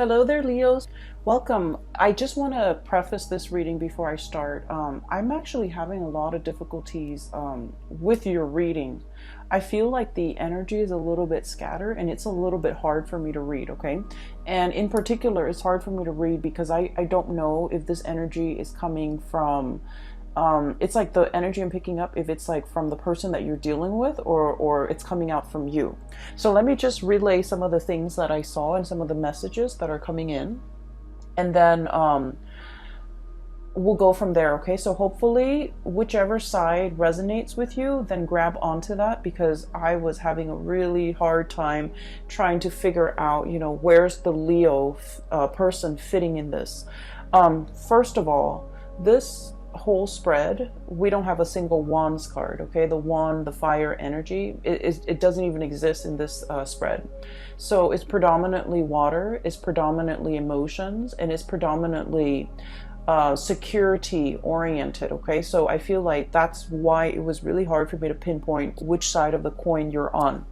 Hello there, Leos. Welcome. I just want to preface this reading before I start. I'm actually having a lot of difficulties with your reading. I feel like the energy is a little bit scattered and it's a little bit hard for me to read, okay? And in particular, it's hard for me to read because I don't know if this energy is coming from it's like the energy I'm picking up, if it's like from the person that you're dealing with or it's coming out from you. So let me just relay some of the things that I saw and some of the messages that are coming in. And then we'll go from there, okay? So hopefully whichever side resonates with you, then grab onto that, because I was having a really hard time trying to figure out, where's the Leo person fitting in this. First of all, this whole spread, we don't have a single wands card, okay? The wand, the fire energy, it doesn't even exist in this spread. So it's predominantly water, it's predominantly emotions, and it's predominantly security oriented, okay? So I feel like that's why it was really hard for me to pinpoint which side of the coin you're on.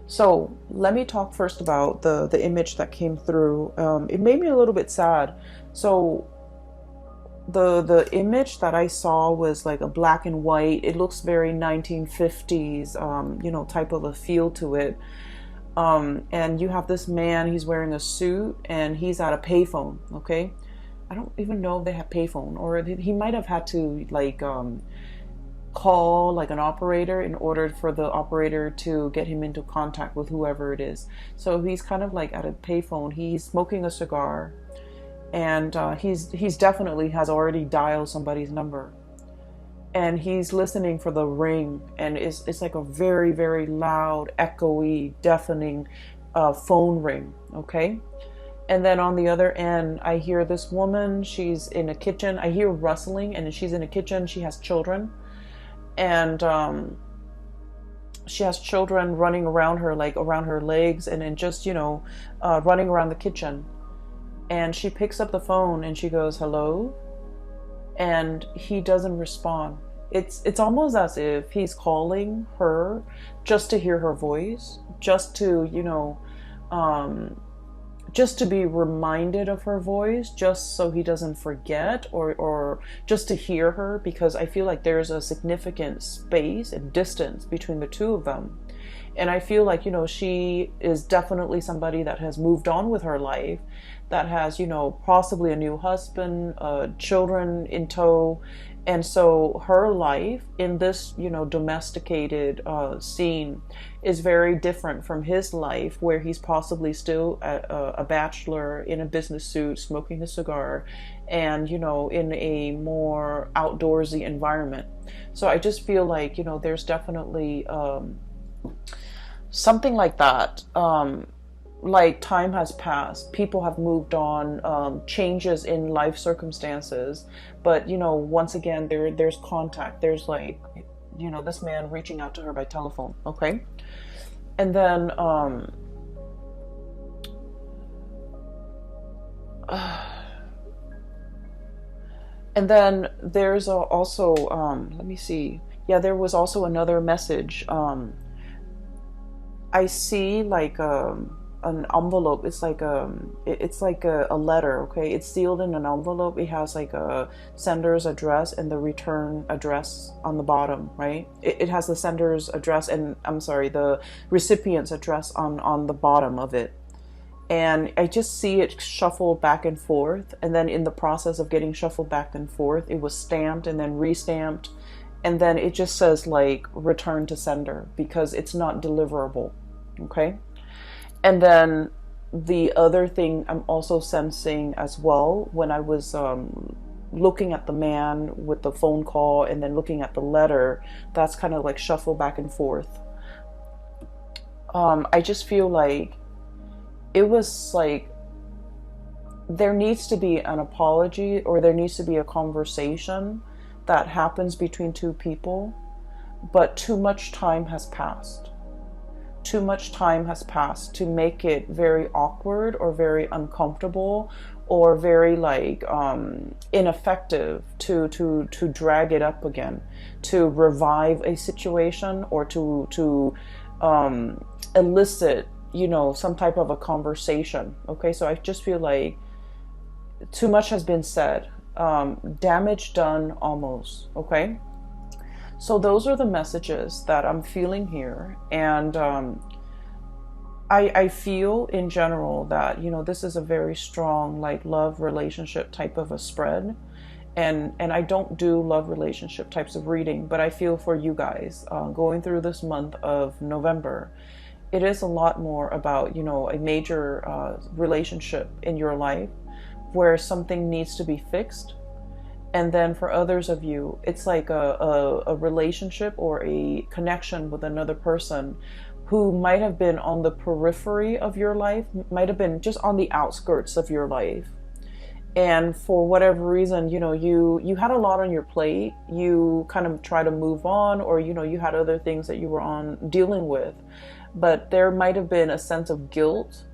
So let me talk first about the image that came through. It made me a little bit sad. So the image that I saw was like a black and white. It looks very 1950s, type of a feel to it. And you have this man, he's wearing a suit and he's at a payphone, okay? I don't even know if they have payphone, or he might have had to like call like an operator in order for the operator to get him into contact with whoever it is. So he's kind of like at a payphone, he's smoking a cigar, and he's definitely has already dialed somebody's number, and he's listening for the ring, and it's like a very, very loud, echoey, deafening phone ring, okay? And then on the other end, I hear this woman, she's in a kitchen, I hear rustling, and she's in a kitchen, she has children, and she has children running around her, like around her legs, and then just, running around the kitchen. And she picks up the phone and she goes, hello? And he doesn't respond. It's almost as if he's calling her just to hear her voice, just to, just to be reminded of her voice, just so he doesn't forget, or just to hear her, because I feel like there's a significant space and distance between the two of them. And I feel like, she is definitely somebody that has moved on with her life, that has, possibly a new husband, children in tow. And so her life in this, domesticated scene is very different from his life, where he's possibly still a bachelor in a business suit, smoking a cigar, and, in a more outdoorsy environment. So I just feel like, there's definitely something like that. Like time has passed, people have moved on, changes in life circumstances, but once again there's contact, there's like this man reaching out to her by telephone, okay? And then there's also let me see, yeah, there was also another message. I see like an envelope. It's like a letter, okay? It's sealed in an envelope. It has like a sender's address and the return address on the bottom, right? It has the sender's address and, I'm sorry, the recipient's address on the bottom of it. And I just see it shuffled back and forth, and then in the process of getting shuffled back and forth, it was stamped and then re-stamped, and then it just says like return to sender, because it's not deliverable, okay? And then the other thing I'm also sensing as well, when I was looking at the man with the phone call and then looking at the letter, that's kind of like shuffled back and forth. I just feel like it was like there needs to be an apology, or there needs to be a conversation that happens between two people, but too much time has passed. Too much time has passed to make it very awkward or very uncomfortable or very like ineffective to drag it up again, to revive a situation, or to elicit some type of a conversation. Okay, so I just feel like too much has been said, damage done almost. Okay, so those are the messages that I'm feeling here. And I feel in general that, this is a very strong, like, love relationship type of a spread. And I don't do love relationship types of reading, but I feel for you guys going through this month of November, it is a lot more about, a major relationship in your life where something needs to be fixed. And then for others of you, it's like a relationship or a connection with another person who might have been on the periphery of your life, might have been just on the outskirts of your life. And for whatever reason, you had a lot on your plate. You kind of try to move on, or, you had other things that you were on dealing with. But there might have been a sense of guilt,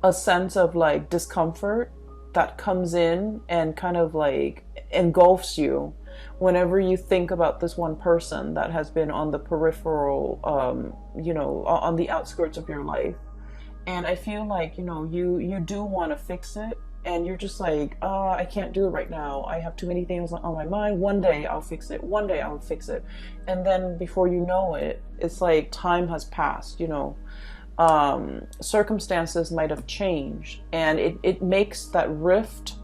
a sense of like discomfort that comes in and kind of like engulfs you whenever you think about this one person that has been on the peripheral, on the outskirts of your life. And I feel like, you do want to fix it. And you're just like, I can't do it right now. I have too many things on my mind. One day I'll fix it. One day I'll fix it. And then before you know it, it's like time has passed, circumstances might have changed. And it makes that rift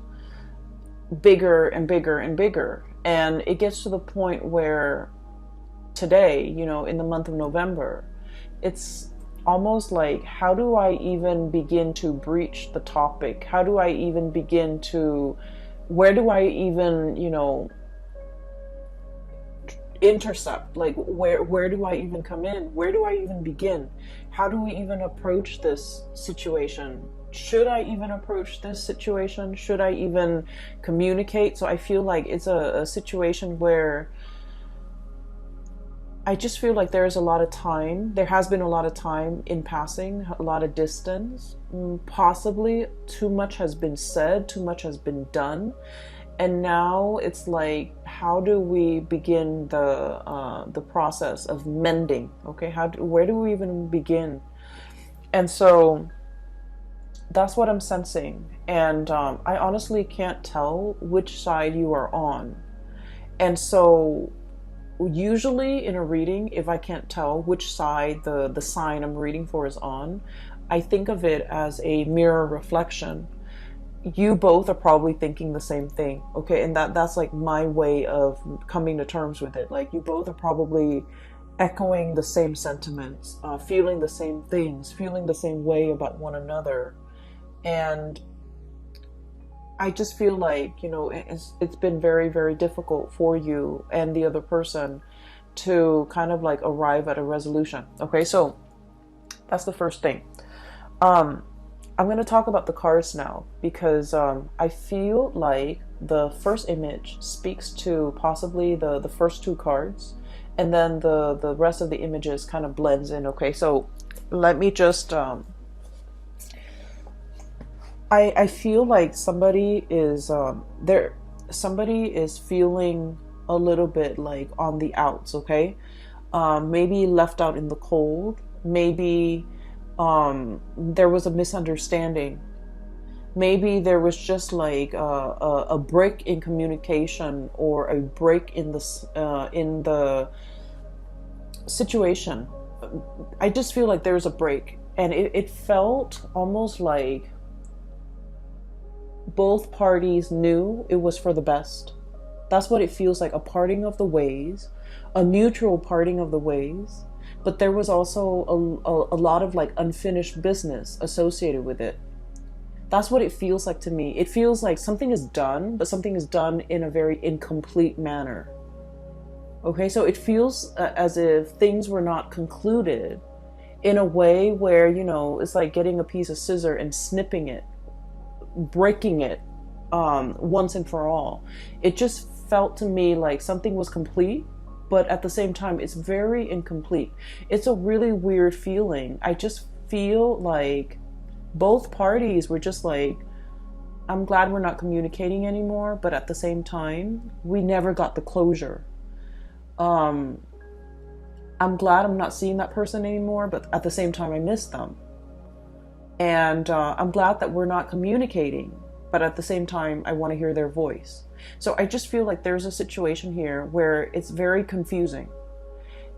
bigger and bigger and bigger. And it gets to the point where today, in the month of November, it's almost like, how do I even begin to breach the topic? How do I even begin to, where do I even, intercept? Like, where do I even come in? Where do I even begin? How do we even approach this situation? Should I even approach this situation? Should I even communicate? So I feel like it's a situation where I just feel like there's a lot of time. There has been a lot of time in passing, a lot of distance. Possibly too much has been said, too much has been done. And now it's like, how do we begin the process of mending? Okay, where do we even begin? And so that's what I'm sensing. And I honestly can't tell which side you are on. And so usually in a reading, if I can't tell which side the sign I'm reading for is on, I think of it as a mirror reflection. You both are probably thinking the same thing, okay? And that's like my way of coming to terms with it. Like, you both are probably echoing the same sentiments, feeling the same things, feeling the same way about one another. And I just feel like, it's been very, very difficult for you and the other person to kind of like arrive at a resolution. Okay, so that's the first thing. I'm going to talk about the cards now, because I feel like the first image speaks to possibly the first two cards, and then the rest of the images kind of blends in. Okay, so let me just... I feel like somebody is somebody is feeling a little bit like on the outs, okay? Maybe left out in the cold. Maybe there was a misunderstanding. Maybe there was just like a break in communication, or a break in the situation. I just feel like there's a break, and it felt almost like both parties knew it was for the best. That's what it feels like, a parting of the ways, a mutual parting of the ways. But there was also a lot of like unfinished business associated with it. That's what it feels like to me. It feels like something is done, but something is done in a very incomplete manner. Okay, so it feels as if things were not concluded in a way where, it's like getting a piece of scissor and snipping it, breaking it once and for all. It just felt to me like something was complete, but at the same time it's very incomplete. It's a really weird feeling. I just feel like both parties were just like, I'm glad we're not communicating anymore, but at the same time we never got the closure. I'm glad I'm not seeing that person anymore, but at the same time, I miss them. And I'm glad that we're not communicating, but at the same time, I want to hear their voice. So I just feel like there's a situation here where it's very confusing.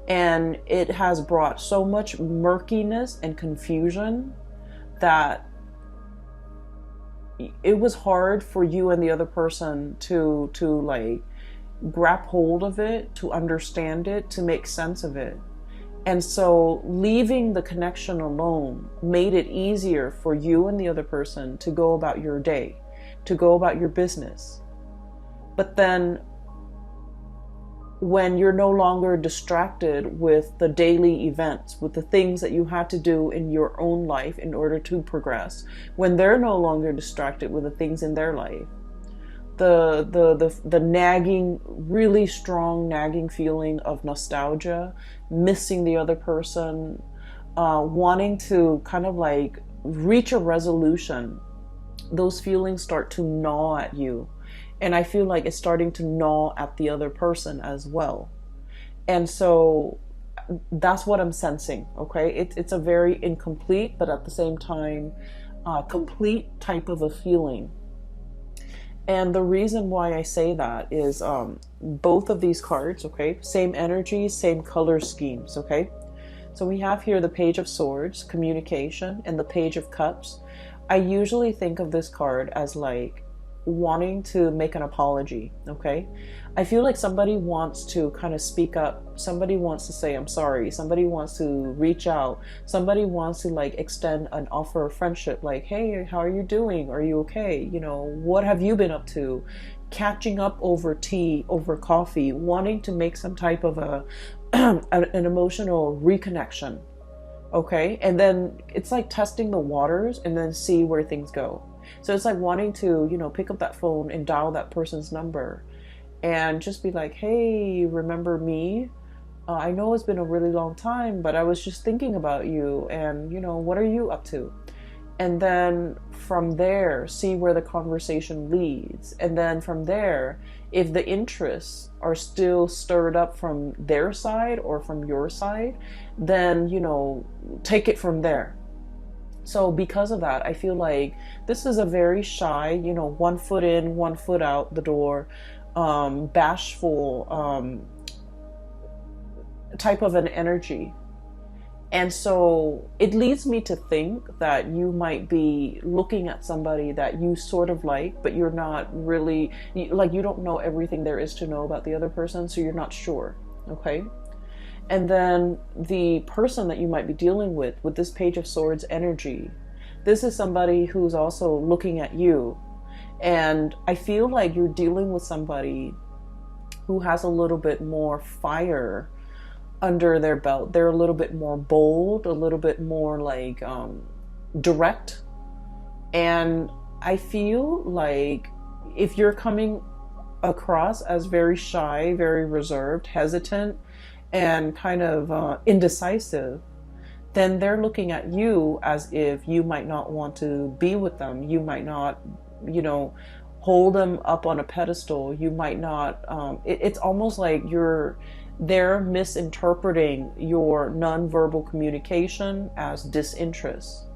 And it has brought so much murkiness and confusion that it was hard for you and the other person to like grab hold of it, to understand it, to make sense of it. And so leaving the connection alone made it easier for you and the other person to go about your day, to go about your business. But then when you're no longer distracted with the daily events, with the things that you had to do in your own life in order to progress, when they're no longer distracted with the things in their life, the nagging, really strong nagging feeling of nostalgia, missing the other person, wanting to kind of like reach a resolution, those feelings start to gnaw at you. And I feel like it's starting to gnaw at the other person as well. And so that's what I'm sensing, okay? It's a very incomplete, but at the same time, complete type of a feeling. And the reason why I say that is both of these cards, okay? Same energy, same color schemes, okay? So we have here the Page of Swords, communication, and the Page of Cups. I usually think of this card as like wanting to make an apology, okay? I feel like somebody wants to kind of speak up. Somebody wants to say, I'm sorry. Somebody wants to reach out. Somebody wants to like extend an offer of friendship. Like, hey, how are you doing? Are you okay? You know, what have you been up to? Catching up over tea, over coffee, wanting to make some type of an emotional reconnection, okay? And then it's like testing the waters and then see where things go. So it's like wanting to, you know, pick up that phone and dial that person's number and just be like, hey, remember me? I know it's been a really long time, but I was just thinking about you and, you know, what are you up to? And then from there, see where the conversation leads. And then from there, if the interests are still stirred up from their side or from your side, then, you know, take it from there. So because of that, I feel like this is a very shy, you know, 1 foot in, 1 foot out the door, bashful type of an energy. And so it leads me to think that you might be looking at somebody that you sort of like, but you're not really, like, you don't know everything there is to know about the other person, so you're not sure, okay? And then the person that you might be dealing with this Page of Swords energy, this is somebody who's also looking at you. And I feel like you're dealing with somebody who has a little bit more fire under their belt. They're a little bit more bold, a little bit more like direct. And I feel like if you're coming across as very shy, very reserved, hesitant, and kind of indecisive, then they're looking at you as if you might not want to be with them. You might not, you know, hold them up on a pedestal. You might not, it's almost like they're misinterpreting your nonverbal communication as disinterest.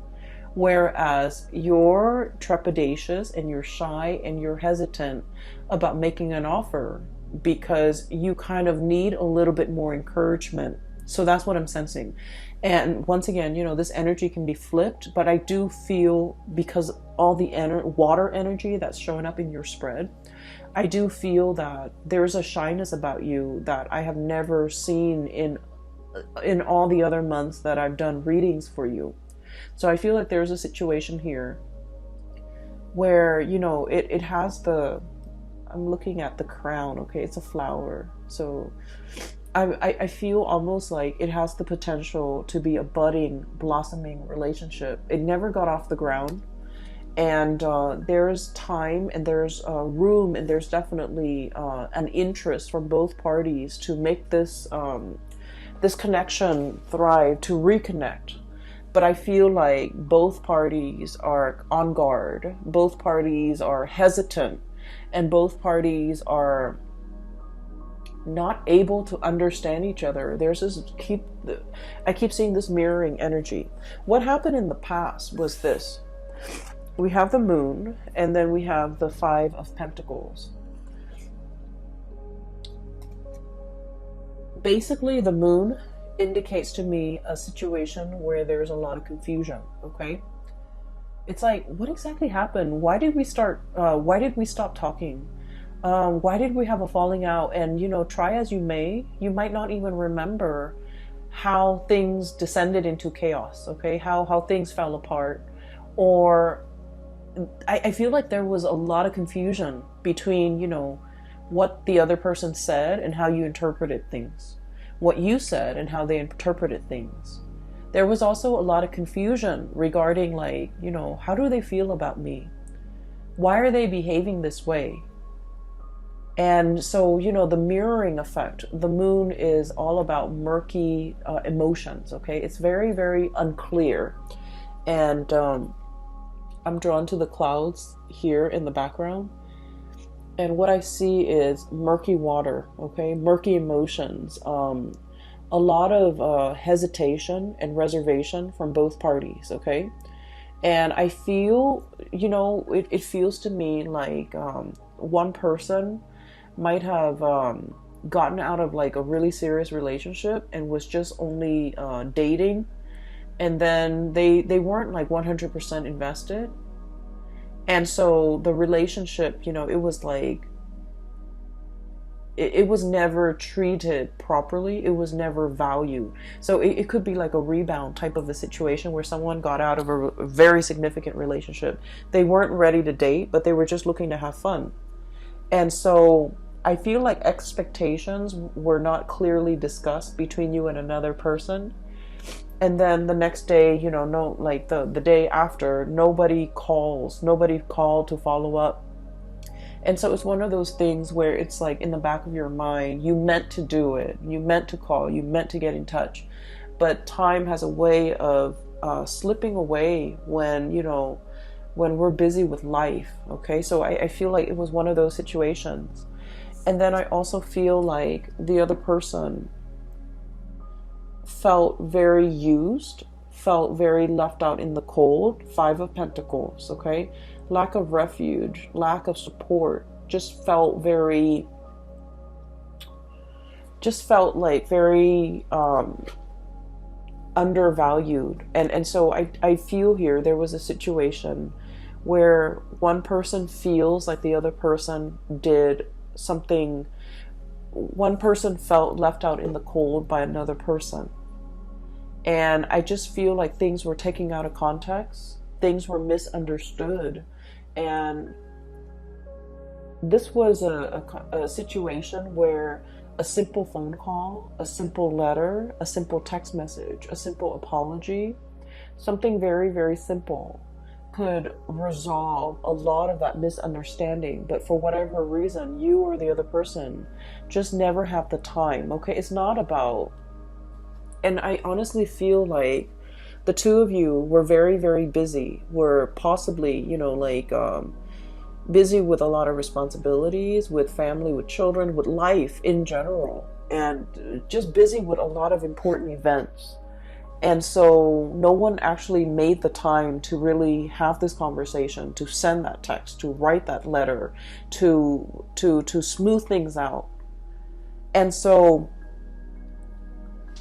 Whereas you're trepidatious and you're shy and you're hesitant about making an offer because you kind of need a little bit more encouragement. So that's what I'm sensing. And once again, you know, this energy can be flipped, but I do feel, because all the water energy that's showing up in your spread, I do feel that there's a shyness about you that I have never seen in all the other months that I've done readings for you. So I feel like there's a situation here where, you know, it has I'm looking at the crown, okay, it's a flower. So I feel almost like it has the potential to be a budding, blossoming relationship. It never got off the ground. And there's time and there's room and there's definitely an interest from both parties to make this connection thrive, to reconnect. But I feel like both parties are on guard, both parties are hesitant, and both parties are not able to understand each other. There's this I keep seeing this mirroring energy. What happened in the past was this. We have the moon, and then we have the Five of Pentacles. Basically, the moon indicates to me a situation where there's a lot of confusion, okay? It's like, what exactly happened? Why did we stop talking? Why did we have a falling out? And, you know, try as you may, you might not even remember how things descended into chaos, okay? How things fell apart. Or I feel like there was a lot of confusion between, you know, what the other person said and how you interpreted things. What you said and how they interpreted things. There was also a lot of confusion regarding, like, you know, how do they feel about me? Why are they behaving this way? And so, you know, the mirroring effect, the moon is all about murky emotions, okay? It's very, very unclear. And I'm drawn to the clouds here in the background. And what I see is murky water, okay? Murky emotions. A lot of hesitation and reservation from both parties, okay? And I feel, you know, it feels to me like one person might have gotten out of like a really serious relationship and was just only dating, and then they weren't like 100% invested. And so the relationship, you know, it was like, it was never treated properly. It was never valued. So it could be like a rebound type of a situation where someone got out of a very significant relationship. They weren't ready to date, but they were just looking to have fun. And so I feel like expectations were not clearly discussed between you and another person. And then the next day, you know, no, like the day after, nobody called to follow up. And so it's one of those things where it's like in the back of your mind, you meant to do it, you meant to call, you meant to get in touch, but time has a way of slipping away when, you know, when we're busy with life, okay? So I feel like it was one of those situations. And then I also feel like the other person felt very used, felt very left out in the cold. Five of Pentacles, okay? Lack of refuge, lack of support, just felt like very undervalued. And so I feel here there was a situation where one person feels like the other person did something. One person felt left out in the cold by another person. And I just feel like things were taken out of context. Things were misunderstood. And this was a situation where a simple phone call, a simple letter, a simple text message, a simple apology, something very, very simple could resolve a lot of that misunderstanding. But for whatever reason, you or the other person just never have the time, okay? It's not about, and I honestly feel like the two of you were very, very busy, were possibly, you know, like busy with a lot of responsibilities, with family, with children, with life in general, and just busy with a lot of important events. And so no one actually made the time to really have this conversation, to send that text, to write that letter, to smooth things out. And so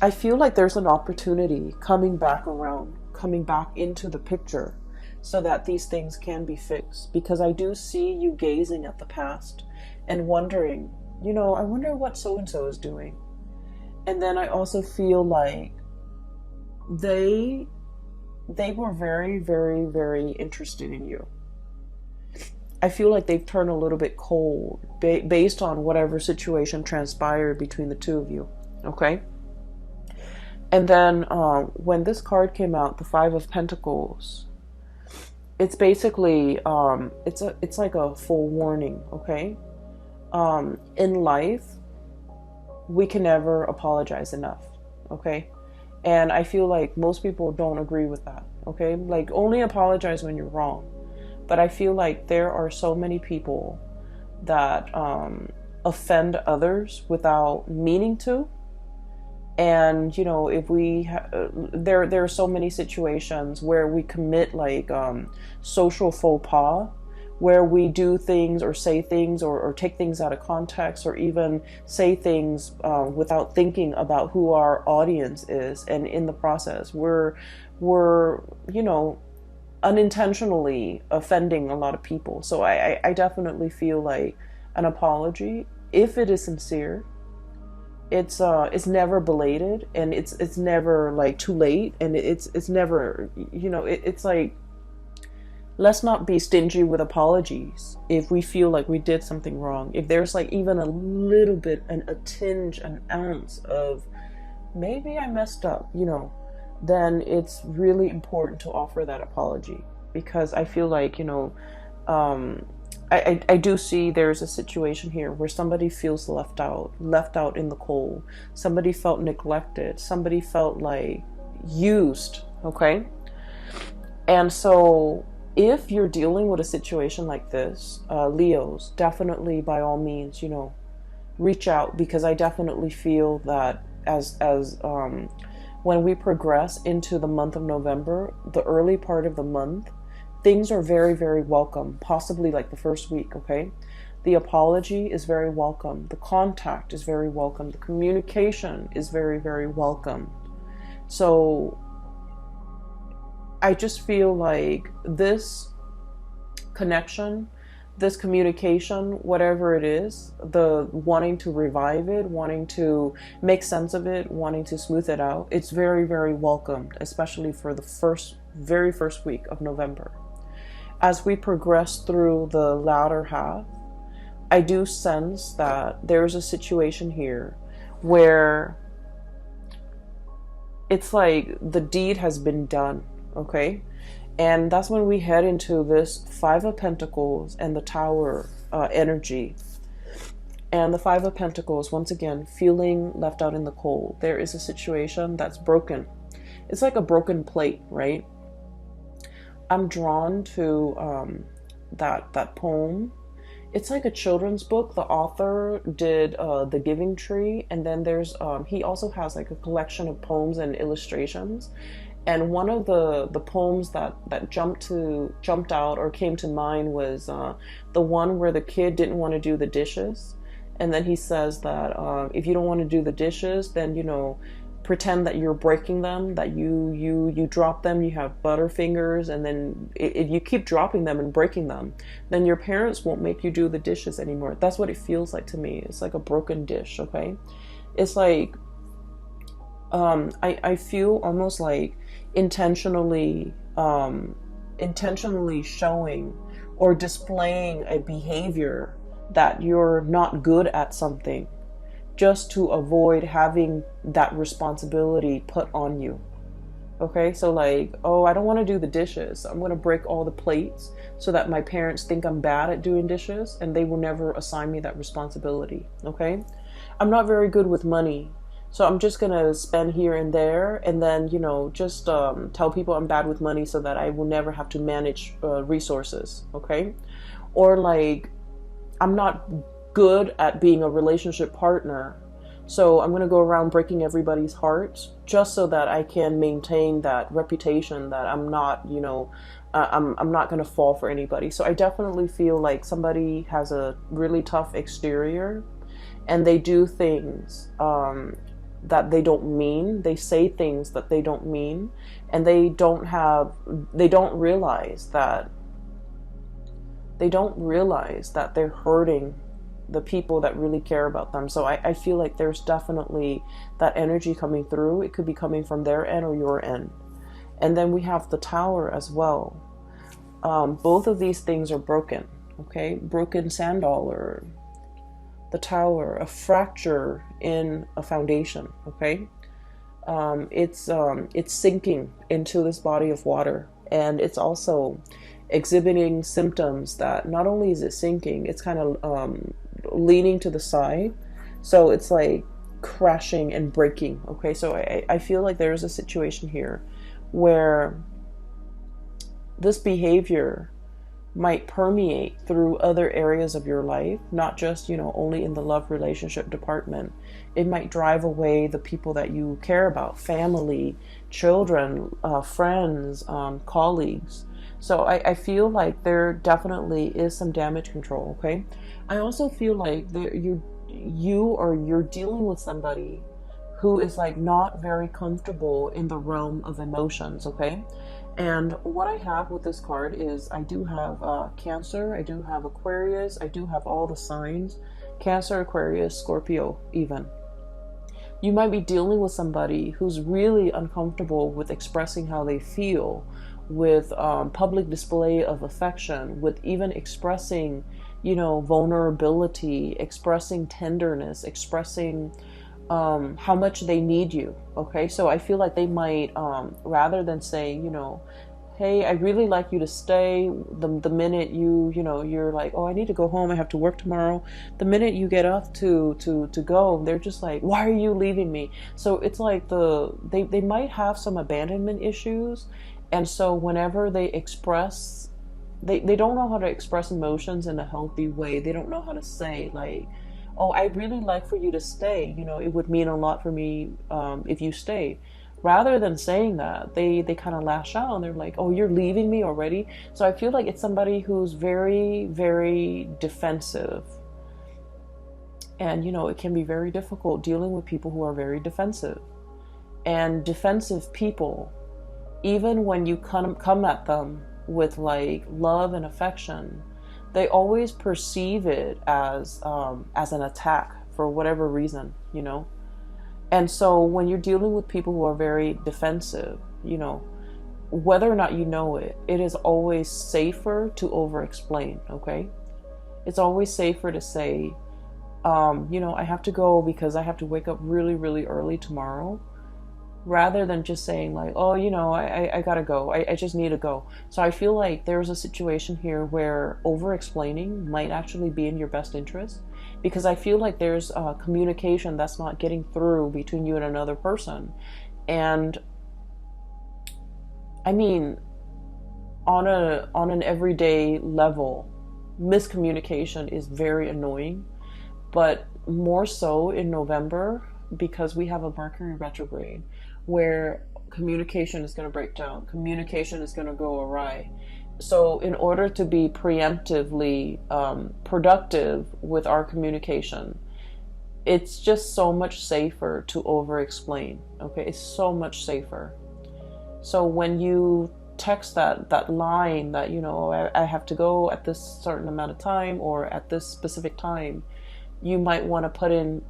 I feel like there's an opportunity coming back around, coming back into the picture so that these things can be fixed. Because I do see you gazing at the past and wondering, you know, I wonder what so-and-so is doing. And then I also feel like they were very, very, very interested in you. I feel like they've turned a little bit cold based on whatever situation transpired between the two of you, okay? And then when this card came out, the Five of Pentacles, it's basically, it's like a forewarning, okay? In life, we can never apologize enough, okay? And I feel like most people don't agree with that, okay? Like, only apologize when you're wrong. But I feel like there are so many people that offend others without meaning to. And you know, if we there are so many situations where we commit like social faux pas, where we do things or say things or take things out of context, or even say things without thinking about who our audience is, and in the process we're you know, unintentionally offending a lot of people. So I definitely feel like an apology, if it is sincere, it's never belated, and it's never like too late, and it's never, you know, it's like, let's not be stingy with apologies if we feel like we did something wrong. If there's like even a little bit, a tinge, an ounce of maybe I messed up, you know, then it's really important to offer that apology. Because I feel like, you know, I do see there's a situation here where somebody feels left out in the cold. Somebody felt neglected. Somebody felt like used, okay? And so if you're dealing with a situation like this, Leos, definitely by all means, you know, reach out, because I definitely feel that as when we progress into the month of November, the early part of the month, things are very, very welcome, possibly like the first week, okay? The apology is very welcome. The contact is very welcome. The communication is very, very welcome. So I just feel like this connection, this communication, whatever it is, the wanting to revive it, wanting to make sense of it, wanting to smooth it out, it's very, very welcomed, especially for the very first week of November. As we progress through the latter half, I do sense that there's a situation here where it's like the deed has been done, okay? And that's when we head into this Five of Pentacles and the Tower energy. And the Five of Pentacles, once again, feeling left out in the cold. There is a situation that's broken. It's like a broken plate, right? I'm drawn to that poem. It's like a children's book. The author did The Giving Tree, and then there's he also has like a collection of poems and illustrations. And one of the poems that jumped out or came to mind was the one where the kid didn't want to do the dishes, and then he says that if you don't want to do the dishes, then, you know, pretend that you're breaking them, that you drop them, you have butterfingers, and then if you keep dropping them and breaking them, then your parents won't make you do the dishes anymore. That's what it feels like to me. It's like a broken dish, okay? It's like I feel almost like intentionally showing or displaying a behavior that you're not good at something, just to avoid having that responsibility put on you. Okay, so like, oh, I don't want to do the dishes. I'm going to break all the plates so that my parents think I'm bad at doing dishes and they will never assign me that responsibility. Okay, I'm not very good with money, so I'm just going to spend here and there, and then, you know, just tell people I'm bad with money so that I will never have to manage resources. Okay, or like, I'm not good at being a relationship partner, so I'm going to go around breaking everybody's hearts just so that I can maintain that reputation that I'm not, you know, I'm not going to fall for anybody. So I definitely feel like somebody has a really tough exterior, and they do things that they don't mean. They say things that they don't mean, and they don't realize that they're hurting the people that really care about them. So I feel like there's definitely that energy coming through. It could be coming from their end or your end. And then we have the Tower as well. Both of these things are broken, okay? Broken sand dollar, the Tower, a fracture in a foundation, okay? It's sinking into this body of water, and it's also exhibiting symptoms that not only is it sinking, it's kind of leaning to the side, so it's like crashing and breaking. Okay, so I feel like there's a situation here where this behavior might permeate through other areas of your life, not just, only in the love relationship department. It might drive away the people that you care about, family, children, friends, colleagues. So I feel like there definitely is some damage control, okay? I also feel like you're dealing with somebody who is like not very comfortable in the realm of emotions, okay? And what I have with this card is I do have Cancer, I do have Aquarius, I do have all the signs, Cancer, Aquarius, Scorpio even. You might be dealing with somebody who's really uncomfortable with expressing how they feel, with public display of affection, with even expressing, vulnerability, expressing tenderness, expressing how much they need you. Okay, so I feel like they might, rather than saying, hey, I really like you to stay, the minute you're like, oh, I need to go home, I have to work tomorrow. The minute you get up to go, they're just like, why are you leaving me? So it's like they might have some abandonment issues. And so whenever they express, they don't know how to express emotions in a healthy way. They don't know how to say like, oh, I really like for you to stay. It would mean a lot for me if you stay. Rather than saying that, they kind of lash out and they're like, oh, you're leaving me already? So I feel like it's somebody who's very, very defensive. And, it can be very difficult dealing with people who are very defensive. And defensive people, even when you come at them with like love and affection, they always perceive it as an attack for whatever reason, And so when you're dealing with people who are very defensive, whether or not you know it, it is always safer to over-explain, okay? It's always safer to say, I have to go because I have to wake up really, really early tomorrow, rather than just saying like, oh, I gotta go. I just need to go. So I feel like there's a situation here where over-explaining might actually be in your best interest, because I feel like there's communication that's not getting through between you and another person. And I mean, on an everyday level, miscommunication is very annoying, but more so in November, because we have a Mercury retrograde where communication is going to break down, communication is going to go awry. So in order to be preemptively productive with our communication, it's just so much safer to over-explain, okay? It's so much safer. So when you text that line that, I have to go at this certain amount of time or at this specific time, you might want to put in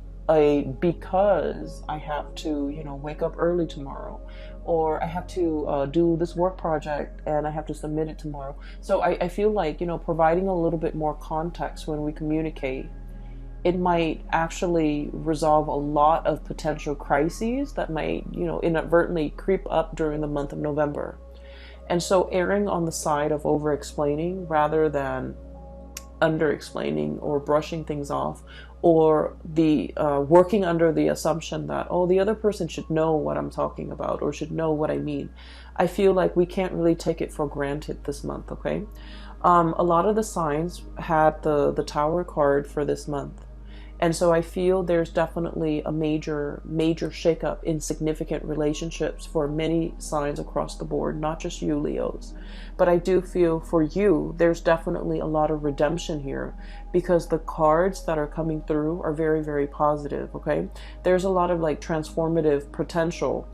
because I have to, wake up early tomorrow, or I have to do this work project and I have to submit it tomorrow. So I feel like, providing a little bit more context when we communicate, it might actually resolve a lot of potential crises that might, inadvertently creep up during the month of November. And so erring on the side of over-explaining rather than under-explaining or brushing things off, or the working under the assumption that, oh, the other person should know what I'm talking about or should know what I mean. I feel like we can't really take it for granted this month, okay? A lot of the signs had the Tower card for this month. And so I feel there's definitely a major shakeup in significant relationships for many signs across the board, not just you, Leos. But I do feel for you, there's definitely a lot of redemption here, because the cards that are coming through are very, very positive, okay? There's a lot of like transformative potential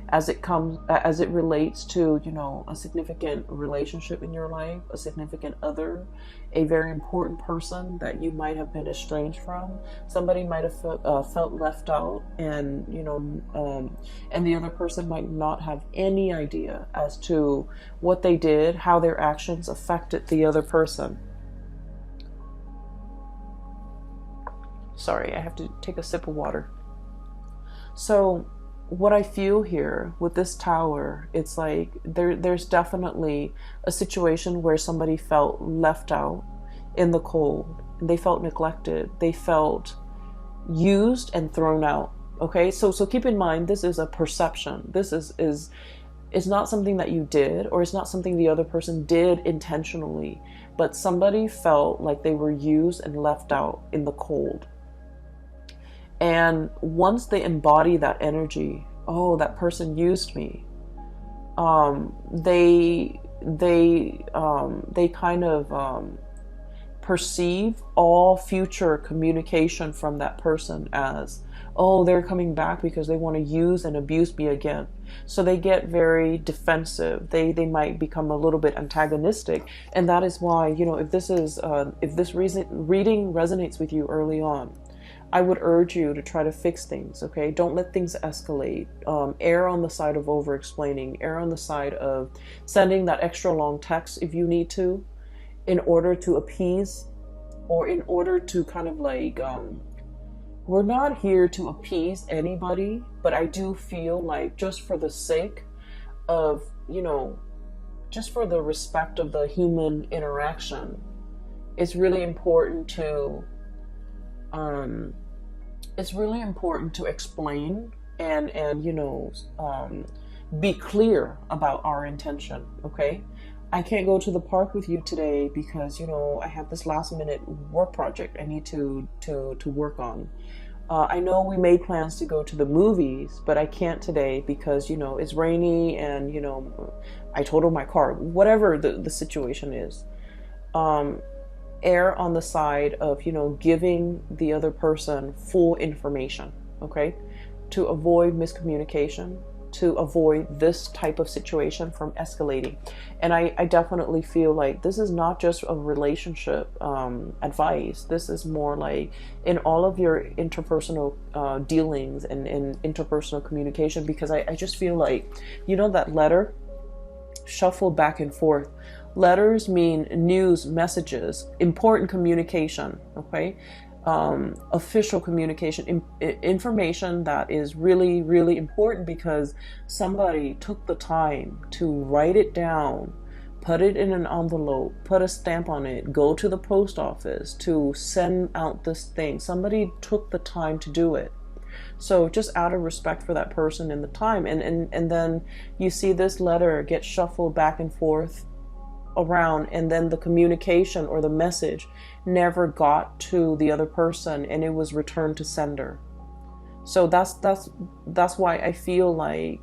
as it relates to, a significant relationship in your life, a significant other, a very important person that you might have been estranged from. Somebody might have felt left out, and and the other person might not have any idea as to what they did, how their actions affected the other person. Sorry, I have to take a sip of water. So what I feel here with this Tower, it's like there's definitely a situation where somebody felt left out in the cold. They felt neglected. They felt used and thrown out. Okay, so keep in mind, this is a perception. This is It's not something that you did, or it's not something the other person did intentionally, but somebody felt like they were used and left out in the cold. And once they embody that energy, oh, that person used me, they kind of perceive all future communication from that person as, oh, they're coming back because they want to use and abuse me again. So they get very defensive. They might become a little bit antagonistic, and that is why, you know, if this reading resonates with you early on, I would urge you to try to fix things. Okay, don't let things escalate. Err on the side of over-explaining. Err on the side of sending that extra long text if you need to, in order to appease, or in order to kind of like, we're not here to appease anybody, but I do feel like, just for the sake of, you know, just for the respect of the human interaction, it's really important to explain and you know, be clear about our intention. Okay, I can't go to the park with you today because, you know, I have this last minute work project I need to work on. I know we made plans to go to the movies, but I can't today because, you know, it's rainy and, you know, I totaled my car. Whatever the situation is, err on the side of, you know, giving the other person full information, okay, to avoid miscommunication, to avoid this type of situation from escalating. And I definitely feel like this is not just a relationship advice. This is more like in all of your interpersonal dealings and interpersonal communication, because I just feel like, you know, that letter shuffled back and forth. Letters mean news, messages, important communication, okay? Official communication, information that is really, really important because somebody took the time to write it down, put it in an envelope, put a stamp on it, go to the post office to send out this thing. Somebody took the time to do it. So just out of respect for that person and the time, and then you see this letter get shuffled back and forth around, and then the communication or the message never got to the other person and it was returned to sender. So that's why I feel like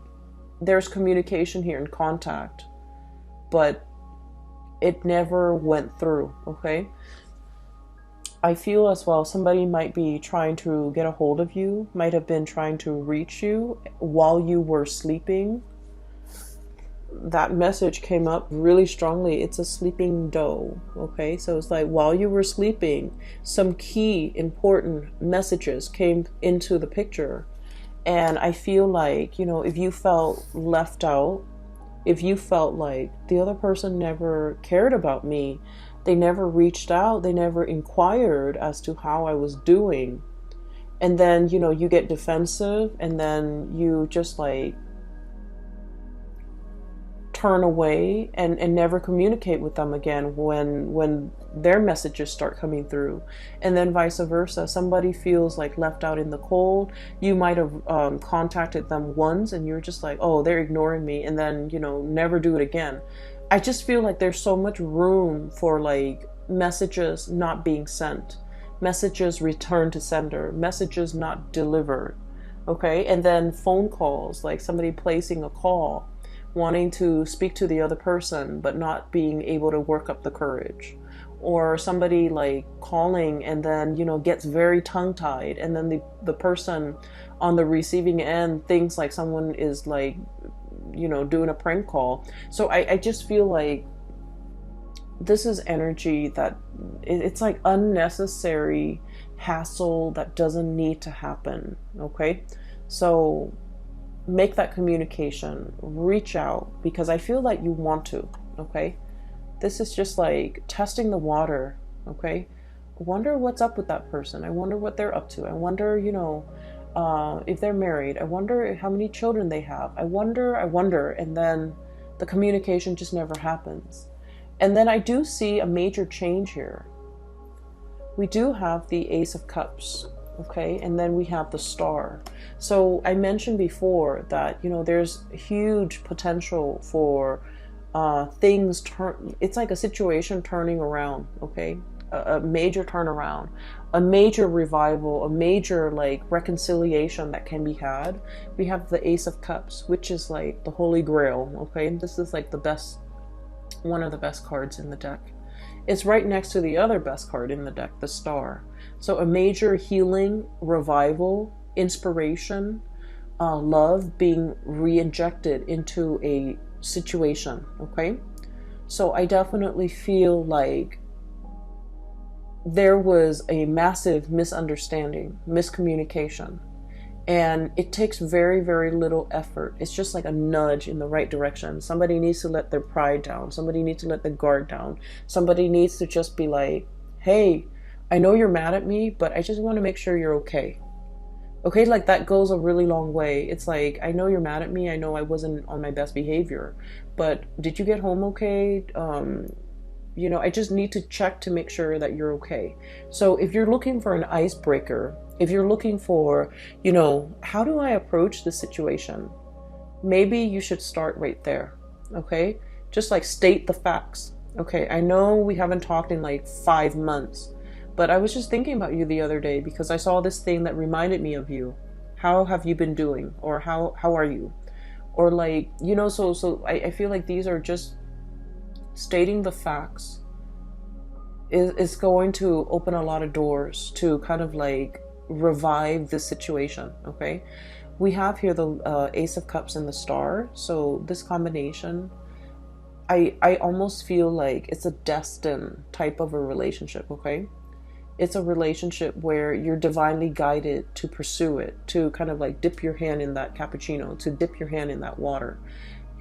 there's communication here and contact, but it never went through. Okay, I feel as well somebody might be trying to get a hold of you, might have been trying to reach you while you were sleeping. That message came up really strongly. It's a sleeping doe. Okay, so it's like while you were sleeping, some key important messages came into the picture. And I feel like, you know, if you felt left out, if you felt like the other person never cared about me, they never reached out, they never inquired as to how I was doing, and then, you know, you get defensive and then you just like turn away and never communicate with them again when their messages start coming through. And then vice versa, somebody feels like left out in the cold. You might have contacted them once and you're just like, oh, they're ignoring me, and then, you know, never do it again. I just feel like there's so much room for like messages not being sent, messages returned to sender, messages not delivered. Okay, and then phone calls, like somebody placing a call, wanting to speak to the other person but not being able to work up the courage, or somebody like calling and then, you know, gets very tongue-tied, and then the person on the receiving end thinks like someone is like, you know, doing a prank call. So I just feel like this is energy that it's like unnecessary hassle that doesn't need to happen. Okay, so make that communication, reach out, because I feel like you want to. Okay, this is just like testing the water. Okay, I wonder what's up with that person. I wonder what they're up to. I wonder, you know, if they're married. I wonder how many children they have. I wonder, and then the communication just never happens. And then I do see a major change here. We do have the Ace of Cups. okay? And then we have the Star. So I mentioned before that, you know, there's huge potential for things turn. It's like a situation turning around, okay? A major turnaround, a major revival, a major like reconciliation that can be had. We have the Ace of Cups, which is like the Holy Grail, okay? This is like the best, one of the best cards in the deck. It's right next to the other best card in the deck, the Star. So a major healing, revival, inspiration, love being re-injected into a situation, okay? So I definitely feel like there was a massive misunderstanding, miscommunication, and it takes very, very little effort. It's just like a nudge in the right direction. Somebody needs to let their pride down. Somebody needs to let the guard down. Somebody needs to just be like, hey, I know you're mad at me, but I just want to make sure you're okay. Okay, like that goes a really long way. It's like, I know you're mad at me. I know I wasn't on my best behavior, but did you get home okay? You know, I just need to check to make sure that you're okay. So if you're looking for an icebreaker, if you're looking for, you know, how do I approach this situation? Maybe you should start right there, okay? Just like state the facts. Okay, I know we haven't talked in like 5 months, but I was just thinking about you the other day because I saw this thing that reminded me of you. How have you been doing? Or how are you? Or like, you know, so I feel like these are just stating the facts is going to open a lot of doors to kind of like revive this situation, okay? We have here the Ace of Cups and the Star. So this combination, I almost feel like it's a destined type of a relationship, okay? It's a relationship where you're divinely guided to pursue it, to kind of like dip your hand in that cappuccino, to dip your hand in that water,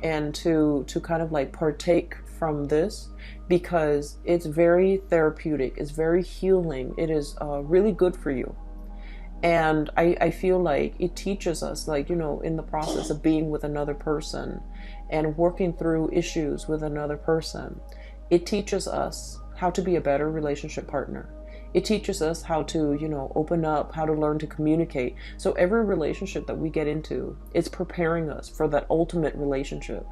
and to kind of like partake from this, because it's very therapeutic, it's very healing, it is really good for you. And I feel like it teaches us, like, you know, in the process of being with another person and working through issues with another person, it teaches us how to be a better relationship partner. It teaches us how to, you know, open up, how to learn to communicate. So every relationship that we get into, it's preparing us for that ultimate relationship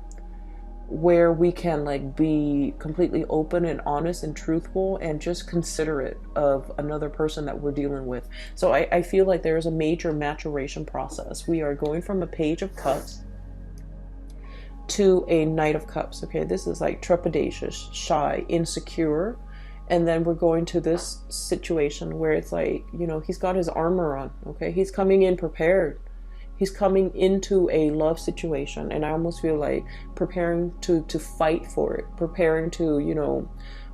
where we can like be completely open and honest and truthful and just considerate of another person that we're dealing with. So I feel like there is a major maturation process. We are going from a Page of Cups to a Knight of Cups. Okay, this is like trepidatious, shy, insecure. And then we're going to this situation where it's like, you know, he's got his armor on, okay? He's coming in prepared. He's coming into a love situation. And I almost feel like preparing to fight for it, preparing to, you know,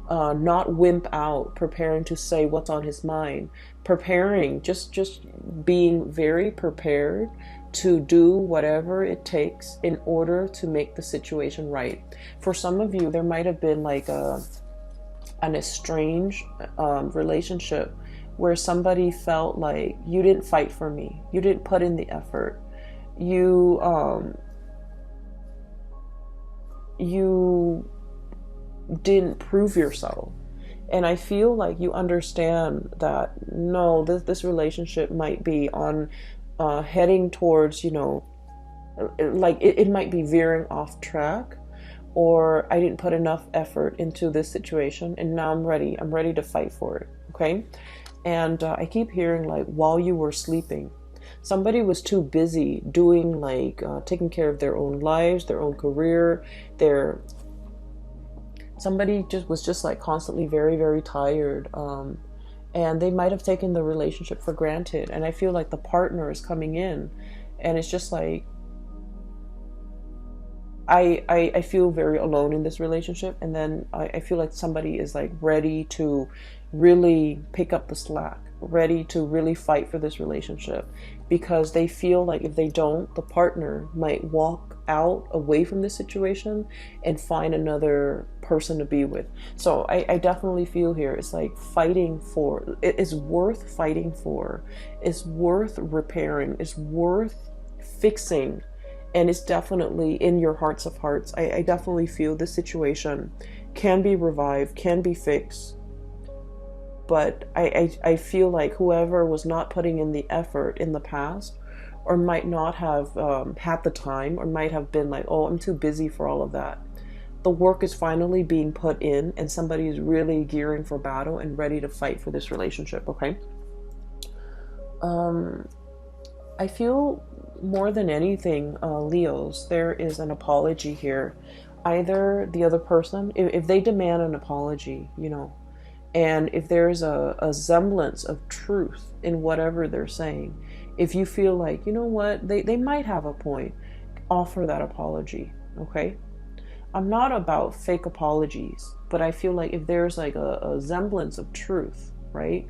not wimp out, preparing to say what's on his mind, preparing, just being very prepared to do whatever it takes in order to make the situation right. For some of you, there might have been like an estranged relationship where somebody felt like you didn't fight for me, you didn't put in the effort, you didn't prove yourself. And I feel like you understand that no, this relationship might be on heading towards, you know, like it might be veering off track, or I didn't put enough effort into this situation and now I'm ready to fight for it, okay? And I keep hearing like, while you were sleeping, somebody was too busy doing like taking care of their own lives, their own career, somebody was just like constantly very, very tired, and they might have taken the relationship for granted. And I feel like the partner is coming in and it's just like, I feel very alone in this relationship, and then I feel like somebody is like ready to really pick up the slack, ready to really fight for this relationship, because they feel like if they don't, the partner might walk out away from this situation and find another person to be with. So I definitely feel here it's like fighting for, it is worth fighting for, it's worth repairing, it's worth fixing. And it's definitely in your hearts of hearts. I definitely feel this situation can be revived, can be fixed. but I feel like whoever was not putting in the effort in the past, or might not have had the time, or might have been like, oh, I'm too busy for all of that. The work is finally being put in, and somebody is really gearing for battle and ready to fight for this relationship, okay? I feel more than anything, Leos, there is an apology here. Either the other person, if they demand an apology, you know, and if there's a semblance of truth in whatever they're saying, if you feel like, you know what, they might have a point, offer that apology, okay? I'm not about fake apologies, but I feel like if there's like a semblance of truth, right,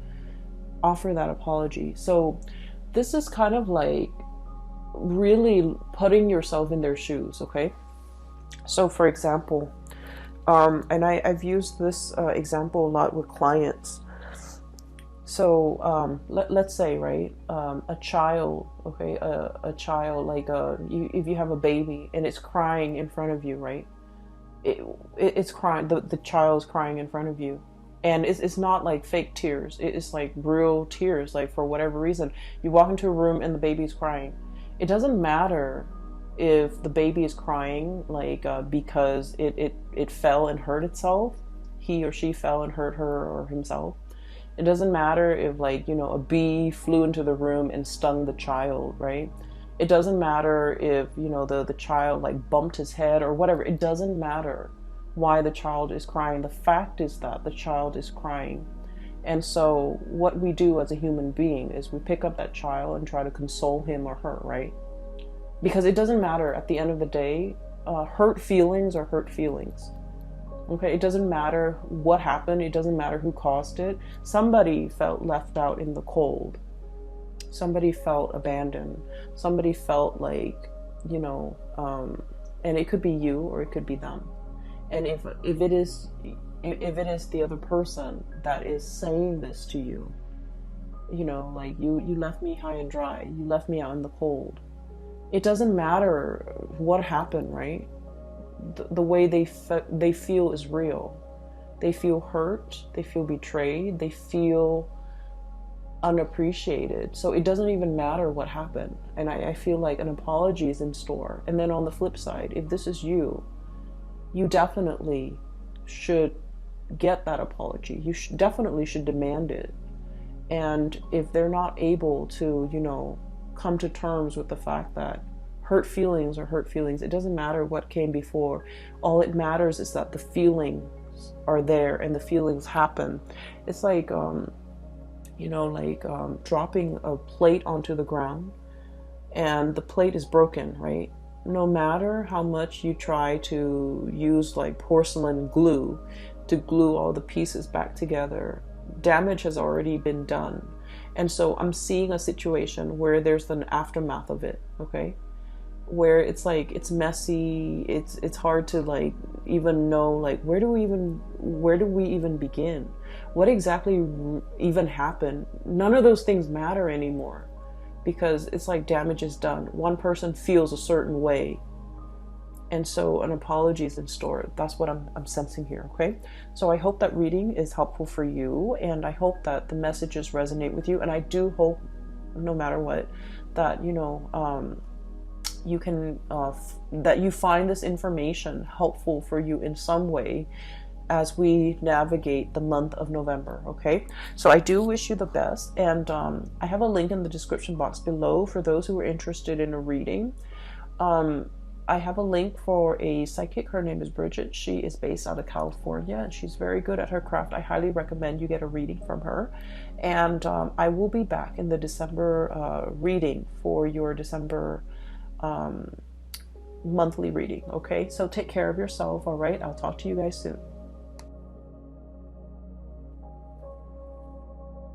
offer that apology. So this is kind of like really putting yourself in their shoes, okay? So for example, and I've used this example a lot with clients. So let's say, right, a child, okay, a child, like if you have a baby and it's crying in front of you, right? It's crying, the child's crying in front of you. And it's not like fake tears. It's like real tears, like for whatever reason. You walk into a room and the baby's crying. It doesn't matter if the baby is crying, like because it fell and hurt itself. He or she fell and hurt her or himself. It doesn't matter if, like, you know, a bee flew into the room and stung the child, right? It doesn't matter if, you know, the child like bumped his head or whatever. It doesn't matter why the child is crying. The fact is that the child is crying. And so what we do as a human being is we pick up that child and try to console him or her, right? Because it doesn't matter at the end of the day, hurt feelings are hurt feelings. Okay, it doesn't matter what happened. It doesn't matter who caused it. Somebody felt left out in the cold. Somebody felt abandoned. Somebody felt like, you know, and it could be you or it could be them. And if it is the other person that is saying this to you, you know, like you left me high and dry. You left me out in the cold. It doesn't matter what happened, right? The way they feel is real. They feel hurt. They feel betrayed. They feel unappreciated. So it doesn't even matter what happened. And I feel like an apology is in store. And then on the flip side, if this is you, you definitely should get that apology. You definitely should demand it. And if they're not able to, you know, come to terms with the fact that hurt feelings are hurt feelings, it doesn't matter what came before. All it matters is that the feelings are there and the feelings happen. It's like, you know, like dropping a plate onto the ground and the plate is broken, right? No matter how much you try to use like porcelain glue to glue all the pieces back together, damage has already been done. And so I'm seeing a situation where there's an aftermath of it, okay? Where it's like, it's messy, it's hard to like even know, like, where do we even begin? What exactly even happened? None of those things matter anymore because it's like damage is done. One person feels a certain way. And so an apology is in store. That's what I'm sensing here, okay? So I hope that reading is helpful for you, and I hope that the messages resonate with you. And I do hope, no matter what, that, you know, you can, that you find this information helpful for you in some way as we navigate the month of November, okay? So I do wish you the best, and I have a link in the description box below for those who are interested in a reading. I have a link for a psychic. Her name is Bridget. She is based out of California, and she's very good at her craft. I highly recommend you get a reading from her. And I will be back in the December reading for your December monthly reading, okay? So take care of yourself, all right? I'll talk to you guys soon.